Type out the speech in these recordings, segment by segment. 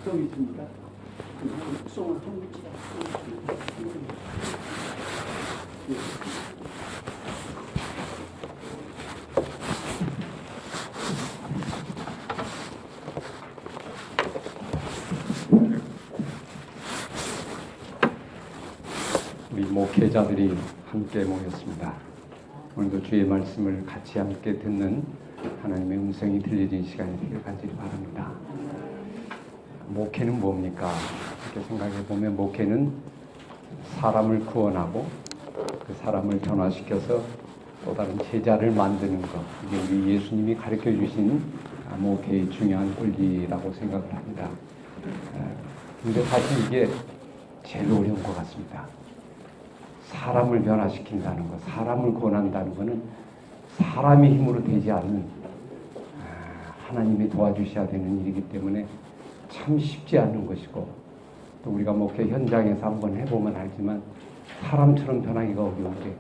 좀 있습니다. 송을 좀 우리 목회자들이 함께 모였습니다. 오늘도 주의 말씀을 같이 함께 듣는 하나님의 음성이 들려진 시간이 되길 간절히 바랍니다. 목회는 뭡니까? 이렇게 생각해 보면 목회는 사람을 구원하고 그 사람을 변화시켜서 또 다른 제자를 만드는 것, 이게 우리 예수님이 가르쳐 주신 목회의 중요한 권리라고 생각을 합니다. 그런데 사실 이게 제일 어려운 것 같습니다. 사람을 변화시킨다는 것, 사람을 구원한다는 것은 사람의 힘으로 되지 않는 하나님이 도와주셔야 되는 일이기 때문에 참 쉽지 않은 것이고, 또 우리가 목회 현장에서 한번 해보면 알지만 사람처럼 변하기가 어려운 게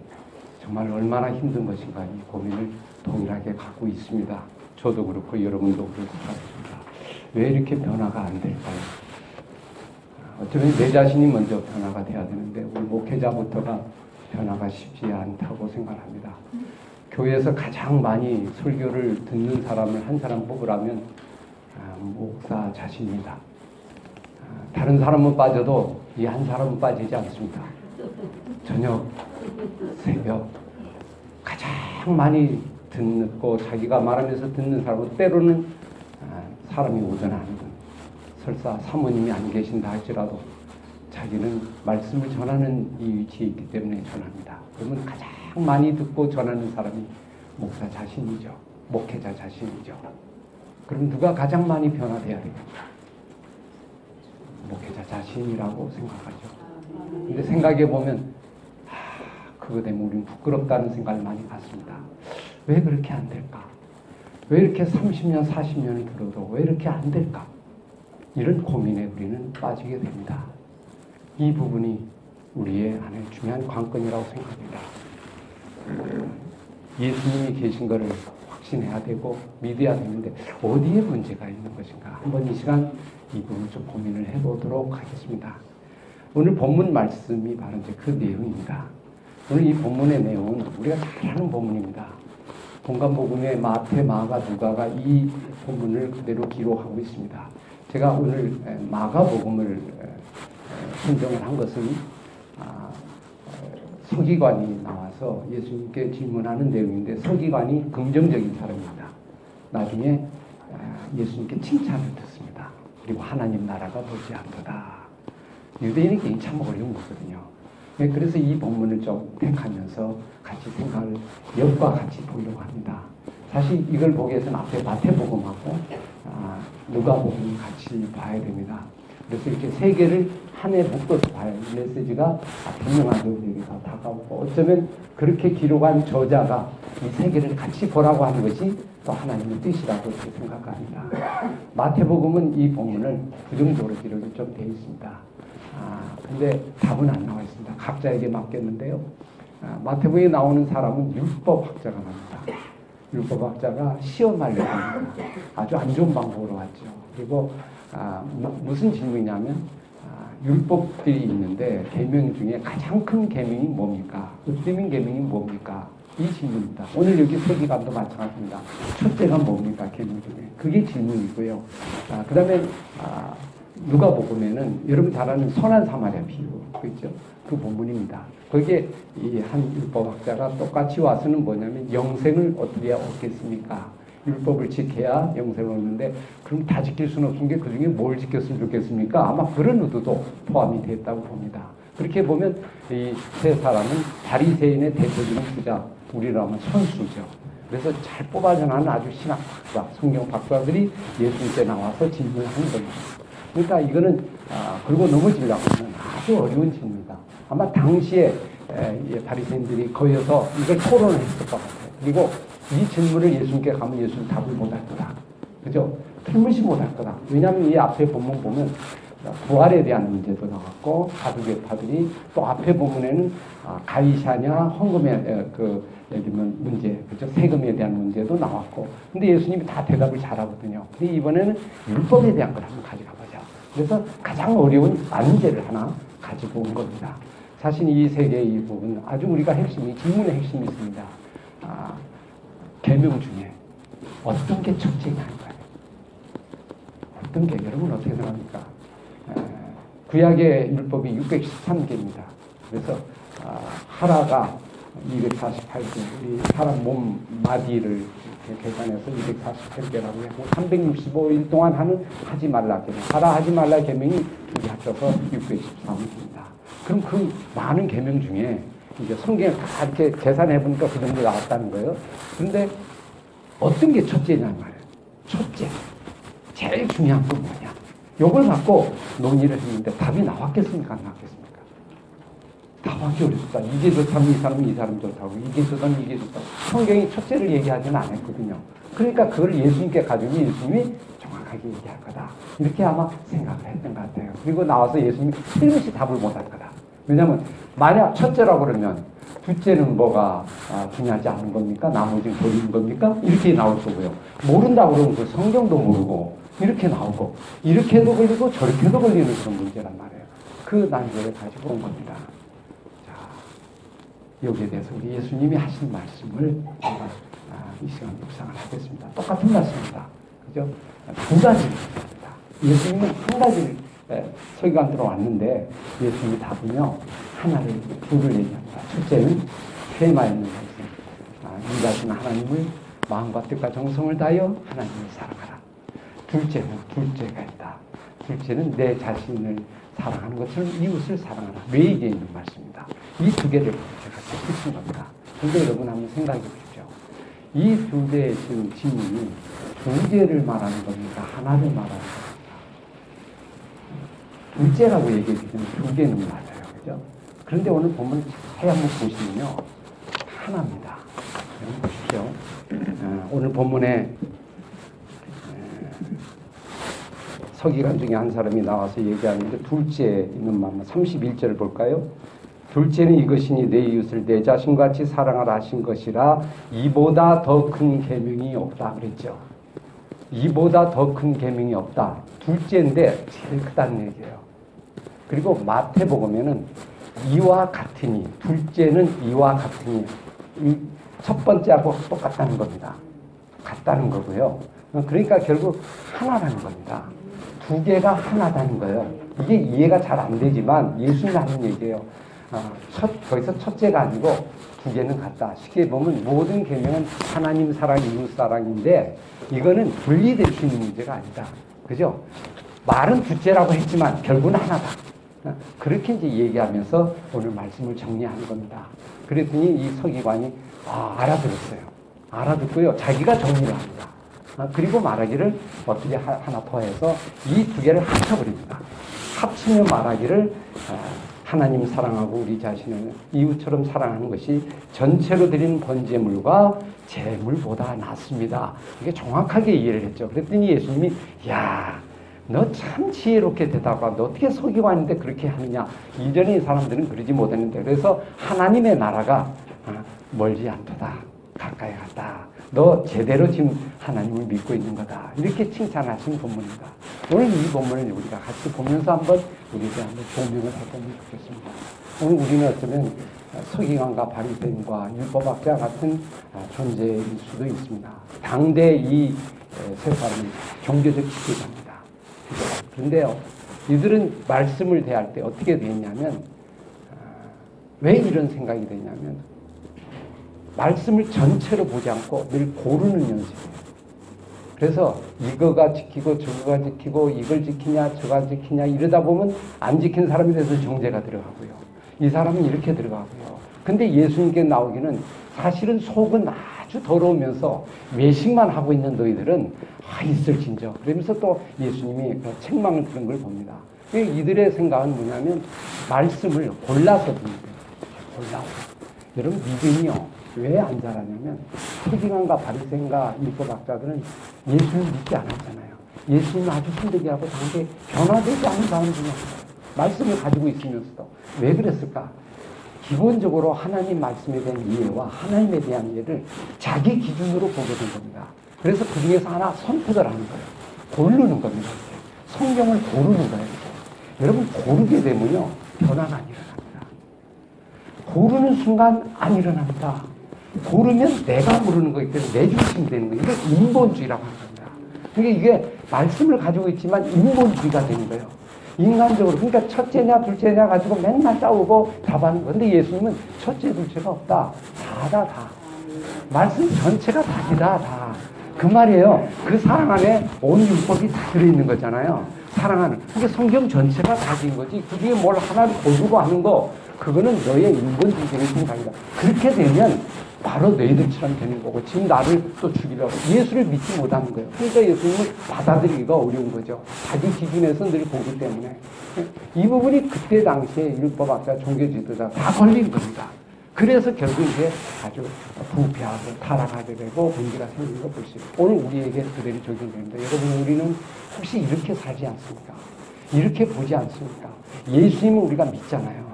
정말 얼마나 힘든 것인가, 이 고민을 동일하게 갖고 있습니다. 저도 그렇고 여러분도 그렇습니다. 왜 이렇게 변화가 안 될까요? 어쩌면 내 자신이 먼저 변화가 돼야 되는데 우리 목회자부터가 변화가 쉽지 않다고 생각합니다. 교회에서 가장 많이 설교를 듣는 사람을 한 사람 뽑으라면 목사 자신입니다. 다른 사람은 빠져도 이 한 사람은 빠지지 않습니다. 저녁, 새벽 가장 많이 듣고 자기가 말하면서 듣는 사람은 때로는 사람이 오전하는 설사 사모님이 안 계신다 할지라도 자기는 말씀을 전하는 이 위치에 있기 때문에 전합니다. 그러면 가장 많이 듣고 전하는 사람이 목사 자신이죠. 목회자 자신이죠. 그럼 누가 가장 많이 변화돼야 됩니까? 목회자 자신이라고 생각하죠. 근데 생각해 보면 그거 때문에 우리는 부끄럽다는 생각을 많이 갖습니다. 왜 그렇게 안 될까? 왜 이렇게 30년, 40년이 들어도 왜 이렇게 안 될까? 이런 고민에 우리는 빠지게 됩니다. 이 부분이 우리의 하나의 중요한 관건이라고 생각합니다. 예수님이 계신 것을 확신해야 되고 믿어야 되는데 어디에 문제가 있는 것인가? 한번 이 시간 이 부분을 좀 고민을 해보도록 하겠습니다. 오늘 본문 말씀이 바로 이제 그 내용입니다. 오늘 이 본문의 내용은 우리가 잘 아는 본문입니다. 본관복음의 마태, 마가, 누가가 이 본문을 그대로 기록하고 있습니다. 제가 오늘 마가복음을 선정을 한 것은 서기관이 나와서 예수님께 질문하는 내용인데 서기관이 긍정적인 사람입니다. 나중에 예수님께 칭찬을 듣습니다. 그리고 하나님 나라가 머지않도다. 유대인에게 참 어려운 거거든요. 그래서 이 본문을 좀 택하면서 같이 생각을 엽과 같이 보려고 합니다. 사실 이걸 보기 위해서는 앞에 마태복음하고 누가복음 같이 봐야 됩니다. 그래서 이렇게 세 개를 한 해 묶어서 봐야 메시지가 분명하게 우리에게 더 다가오고, 어쩌면 그렇게 기록한 저자가 이 세 개를 같이 보라고 하는 것이 또 하나님의 뜻이라고 생각합니다. 마태복음은 이 본문을 부정적으로 기록이 좀 되어 있습니다. 근데 답은 안 나와 있습니다. 각자에게 맡겼는데요. 마태복음에 나오는 사람은 율법학자가 나옵니다. 율법학자가 시험하려고 합니다. 아주 안 좋은 방법으로 왔죠. 그리고 무슨 질문이냐면 율법들이 있는데 계명 중에 가장 큰 계명이 뭡니까? 으뜸인 계명이 뭡니까? 이 질문입니다. 오늘 여기 서기관도 마찬가지입니다. 첫째가 뭡니까? 계명 중에. 그게 질문이고요. 그 다음에 누가복음에는 여러분 잘 아는 선한 사마리아 비유, 그렇죠? 그 본문입니다. 거기에 이 한 율법학자가 똑같이 와서는 뭐냐면 영생을 어떻게 얻겠습니까? 율법을 지켜야 영생을 얻는데 그럼 다 지킬 수는 없는 게 그중에 뭘 지켰으면 좋겠습니까? 아마 그런 의도도 포함이 됐다고 봅니다. 그렇게 보면 이 세 사람은 바리새인의 대표적인 주자, 우리로 하면 선수죠. 그래서 잘 뽑아져 나는 아주 신학 박사, 성경 박사들이 예수님께 나와서 질문하는 겁니다. 그러니까 이거는 그리고 넘어지려고 하면 아주 어려운 질문이다. 아마 당시에 바리새인들이 거여서 이걸 토론을 했을 것 같아요. 그리고 이 질문을 예수님께 가면 예수는 답을 못할 거다. 그죠? 틀림없이 못할 거다. 왜냐하면 이 앞에 본문 보면 부활에 대한 문제도 나왔고 사두개파들이 또 앞에 본문에는 가이샤냐 헌금의 예를 문제, 그죠? 세금에 대한 문제도 나왔고, 근데 예수님이 다 대답을 잘하거든요. 근데 이번에는 율법에 대한 걸 한번 가져가 보자. 그래서 가장 어려운 난제를 하나 가지고 온 겁니다. 사실 이 세계의 이 부분 아주 우리가 질문의 핵심이 있습니다. 계명 중에 어떤 게 첫째냐인가요? 어떤 게 여러분 어떻게 생각합니까? 구약의 율법이 613개입니다. 그래서 하라가 248개, 우리 사람 몸 마디를 계산해서 248개라고 하고 365일 동안 하지 말라 계명, 하라 하지 말라 계명이 둘이 합쳐서 613개입니다. 그럼 그 많은 계명 중에 이제 성경을 다 이렇게 계산해 보니까 그 정도 나왔다는 거예요. 그런데 어떤 게 첫째냐 말이에요. 첫째, 제일 중요한 건 뭐냐? 이걸 갖고 논의를 했는데 답이 나왔겠습니까? 안 나왔겠습니까? 답하기 어렵다. 이게 좋다면 이 사람 좋다고, 이게 좋다면 이게 좋다고. 성경이 첫째를 얘기하지는 않았거든요. 그러니까 그걸 예수님께 가져오면 예수님이 정확하게 얘기할 거다. 이렇게 아마 생각을 했던 것 같아요. 그리고 나와서 예수님이 틀림없이 답을 못할 거다. 왜냐하면 만약 첫째라고 그러면 둘째는 뭐가 중요하지 않은 겁니까? 나머지는 버리는 겁니까? 이렇게 나올 거고요. 모른다고 그러면 그 성경도 모르고 이렇게 나오고 이렇게도 걸리고 저렇게도 걸리는 그런 문제란 말이에요. 그 난제를 가지고 온 겁니다. 자, 여기에 대해서 우리 예수님이 하신 말씀을 제가 이 시간 묵상을 하겠습니다. 똑같은 말씀입니다. 그죠? 두 가지를 합니다. 예수님은 한 가지를 서기관들어 왔는데 예수님이 답은요 둘을 얘기합니다. 첫째는 테마에 있는 말씀. 이 자신 하나님을 마음과 뜻과 정성을 다하여 하나님을 사랑하라. 둘째가 있다. 둘째는 내 자신을 사랑하는 것처럼 이웃을 사랑하라. 외에게 있는 말씀입니다. 이 두 개를 제가 붙인 겁니다. 근데 여러분 한번 생각해 보십시오. 이 두 개의 질문이 두 개를 말하는 겁니까? 하나를 말하는 겁니까? 둘째라고 얘기해 주시면 두 개는 맞아요. 그죠? 그런데 오늘 본문 자세히 한번 보시면요. 하나입니다. 여러분 보십시오. 오늘 본문에 서기관 중에 한 사람이 나와서 얘기하는데 둘째 있는 말만 31절을 볼까요? 둘째는 이것이니 내 이웃을 내 자신같이 사랑하라 하신 것이라 이보다 더 큰 계명이 없다 그랬죠. 이보다 더 큰 계명이 없다. 둘째인데 제일 크다는 얘기예요. 그리고 마태복음에는 이와 같으니, 둘째는 이와 같으니, 첫 번째하고 똑같다는 겁니다. 같다는 거고요. 그러니까 결국 하나라는 겁니다. 두 개가 하나다는 거예요. 이게 이해가 잘 안 되지만 예수님이 하는 얘기예요. 거기서 첫째가 아니고 두 개는 같다. 쉽게 보면 모든 계명은 하나님 사랑, 이웃 사랑인데 이거는 분리될 수 있는 문제가 아니다. 그죠? 말은 둘째라고 했지만 결국은 하나다. 그렇게 이제 얘기하면서 오늘 말씀을 정리하는 겁니다. 그랬더니 이 서기관이 알아들었어요. 알아듣고요. 자기가 정리를 합니다. 그리고 말하기를 어떻게 하나 더 해서 이 두 개를 합쳐버립니다. 합치며 말하기를 하나님 사랑하고 우리 자신을 이웃처럼 사랑하는 것이 전체로 드린 번제물과 제물보다 낫습니다. 이게 정확하게 이해를 했죠. 그랬더니 예수님이 너 참 지혜롭게 대답하고 너 어떻게 서기관인데 그렇게 하느냐. 이전에 이 사람들은 그러지 못했는데 그래서 하나님의 나라가 멀지 않도다. 가까이 갔다. 너 제대로 지금 하나님을 믿고 있는 거다. 이렇게 칭찬하신 본문입니다. 오늘 이 본문을 우리가 같이 보면서 한번 우리에게 한번 조명을 해보면 좋겠습니다. 오늘 우리는 어쩌면 서기관과 바리새인과 율법학자 같은 존재일 수도 있습니다. 당대 이 세 사람은 종교적 지도자입니다. 그런데요, 이들은 말씀을 대할 때 어떻게 되냐면 왜 이런 생각이 되냐면 말씀을 전체로 보지 않고 늘 고르는 연습이에요. 그래서 이거가 지키고 저거가 지키고 이걸 지키냐 저거 지키냐 이러다 보면 안 지킨 사람에 대해서 정죄가 들어가고요. 이 사람은 이렇게 들어가고요. 근데 예수님께 나오기는 사실은 속은 아주 더러우면서 외식만 하고 있는 너희들은 있을진저 그러면서 또 예수님이 책망을 드는 걸 봅니다. 이들의 생각은 뭐냐면 말씀을 골라서 듣는 거예요. 골라서. 여러분 믿음이요. 왜 안 자라냐면 서기관과 바리새인과 율법학자들은 예수를 믿지 않았잖아요. 예수님은 아주 순덕이하고 당대 변화되지 않은 사람 중에 하나예요. 말씀을 가지고 있으면서도. 왜 그랬을까? 기본적으로 하나님 말씀에 대한 이해와 하나님에 대한 이해를 자기 기준으로 보게 된 겁니다. 그래서 그 중에서 하나 선택을 하는 거예요. 고르는 겁니다. 성경을 고르는 거예요. 여러분, 고르게 되면요, 변화가 안 일어납니다. 고르는 순간 안 일어납니다. 고르면 내가 고르는 거기 때문에 내 중심이 되는 거예요. 이걸 인본주의라고 하는 겁니다. 그러니까 이게 말씀을 가지고 있지만 인본주의가 되는 거예요. 인간적으로. 그러니까 첫째냐 둘째냐 가지고 맨날 싸우고 답하는 건데, 예수님은 첫째 둘째가 없다. 다다 다. 말씀 전체가 다이다 다. 그 말이에요. 그 사랑 안에 온 율법이 다 들어있는 거잖아요. 사랑하는. 그게 성경 전체가 다인 거지. 그 중에 뭘 하나를 고르고 하는 거, 그거는 너의 인본주의적인 생각이다. 그렇게 되면 바로 너희들처럼 되는 거고, 지금 나를 또 죽이려고 예수를 믿지 못하는 거예요. 그러니까 예수님을 받아들이기가 어려운 거죠. 자기 기준에서 늘 보기 때문에. 이 부분이 그때 당시에 율법 학자, 종교 지도자 다 걸린 겁니다. 그래서 결국 이제 아주 부패하고 타락하게 되고 문제가 생기는 걸 볼 수 있어요. 오늘 우리에게 그대로 적용됩니다. 여러분, 우리는 혹시 이렇게 살지 않습니까? 이렇게 보지 않습니까? 예수님을 우리가 믿잖아요.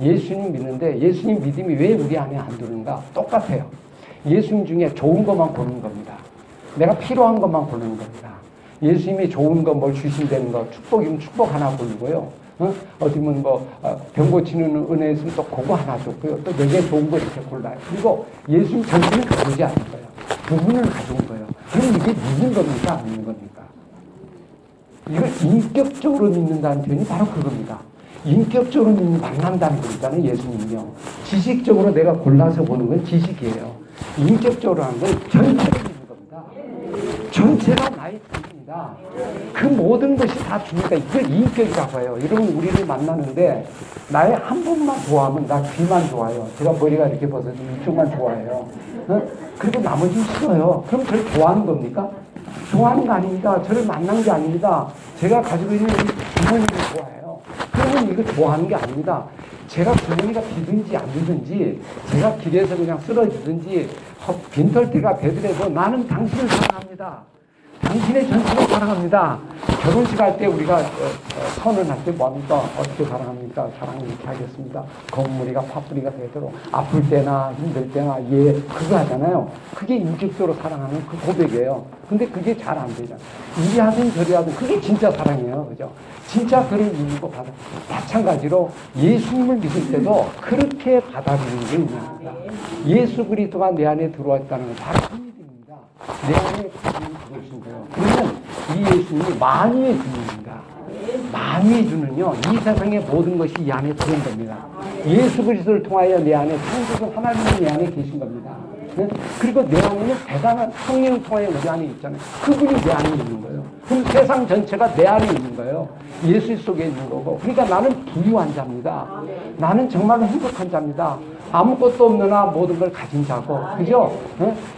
예수님 믿는데 예수님 믿음이 왜 우리 안에 안 들어오는가? 똑같아요. 예수님 중에 좋은 것만 고르는 겁니다. 내가 필요한 것만 고르는 겁니다. 예수님이 좋은 거 뭘 주신다는 거, 축복이면 축복 하나 고르고요. 어디면 병 고치는 은혜 있으면 또 그거 하나 줬고요. 또 내게 좋은 거 이렇게 골라요. 그리고 예수님 전체는 가지지 않는 거예요. 부분을 가져온 거예요. 그럼 이게 믿는 겁니까? 안 믿는 겁니까? 이걸 인격적으로 믿는다는 표현이 바로 그겁니다. 인격적으로 만난다는 거니까는 예수님이요. 지식적으로 내가 골라서 보는 건 지식이에요. 인격적으로 하는 건 전체를 믿는 겁니다. 전체가 나의 주입니다. 그 모든 것이 다 주니까 이걸 인격이라고 해요. 여러분, 우리를 만나는데 나의 한 분만 좋아하면 나 귀만 좋아요. 제가 머리가 이렇게 벗어서 이쪽만 좋아해요. 그리고 나머지는 싫어요. 그럼 저를 좋아하는 겁니까? 좋아하는 거 아닙니다. 저를 만난 게 아닙니다. 제가 가지고 있는 부모님을 좋아해요. 그러면 이거 좋아하는 게 아닙니다. 제가 부모니가 비든지 안 비든지, 제가 길에서 그냥 쓰러지든지 빈털터리가 되더라도 나는 당신을 사랑합니다. 당신의 전체를 사랑합니다. 결혼식 할 때 우리가 선언할 때 뭡니까? 어떻게 사랑합니까? 사랑을 이렇게 하겠습니다. 건물이가 파뿌리가 되도록 아플 때나 힘들 때나 그거 하잖아요. 그게 인격적으로 사랑하는 그 고백이에요. 근데 그게 잘 안 되잖아요. 이리 하든 저리 하든 그게 진짜 사랑이에요. 그죠? 진짜 그를 믿고 받아. 마찬가지로 예수님을 믿을 때도 그렇게 받아들이는 게 있는 겁니다. 예수 그리스도가 내 안에 들어왔다는 건 바로 그 믿음입니다. 내 안에 그분이 들어오신 거예요. 그러면 이 예수님이 만유의 주님입니다. 만유의 주는요, 이 세상의 모든 것이 이 안에 들어온 겁니다. 예수 그리스도를 통하여 내 안에 창조주 하나님이 내 안에 계신 겁니다. 네? 그리고 내 안에는 대단한 성령을 통하여 우리 안에 있잖아요. 그분이 내 안에 있는 거예요. 그럼 세상 전체가 내 안에 있는 거예요. 예수 속에 있는 거고. 그러니까 나는 부유한 자입니다. 나는 정말로 행복한 자입니다. 아무것도 없느나 모든 걸 가진 자고, 그죠?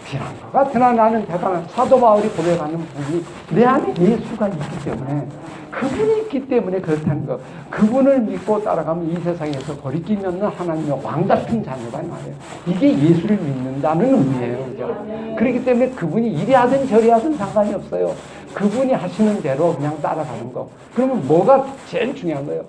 비난 것 같으나 나는 대단한, 사도 바울이 고백하는 부분이 내 안에 예수가 있기 때문에, 그분이 있기 때문에 그렇다는 거. 그분을 믿고 따라가면 이 세상에서 거리낌 없는 하나님의 왕 같은 자녀가 말이에요. 이게 예수를 믿는다는 의미예요. 그죠? 그렇기 때문에 그분이 이리 하든 저리 하든 상관이 없어요. 그분이 하시는 대로 그냥 따라가는 거. 그러면 뭐가 제일 중요한 거예요?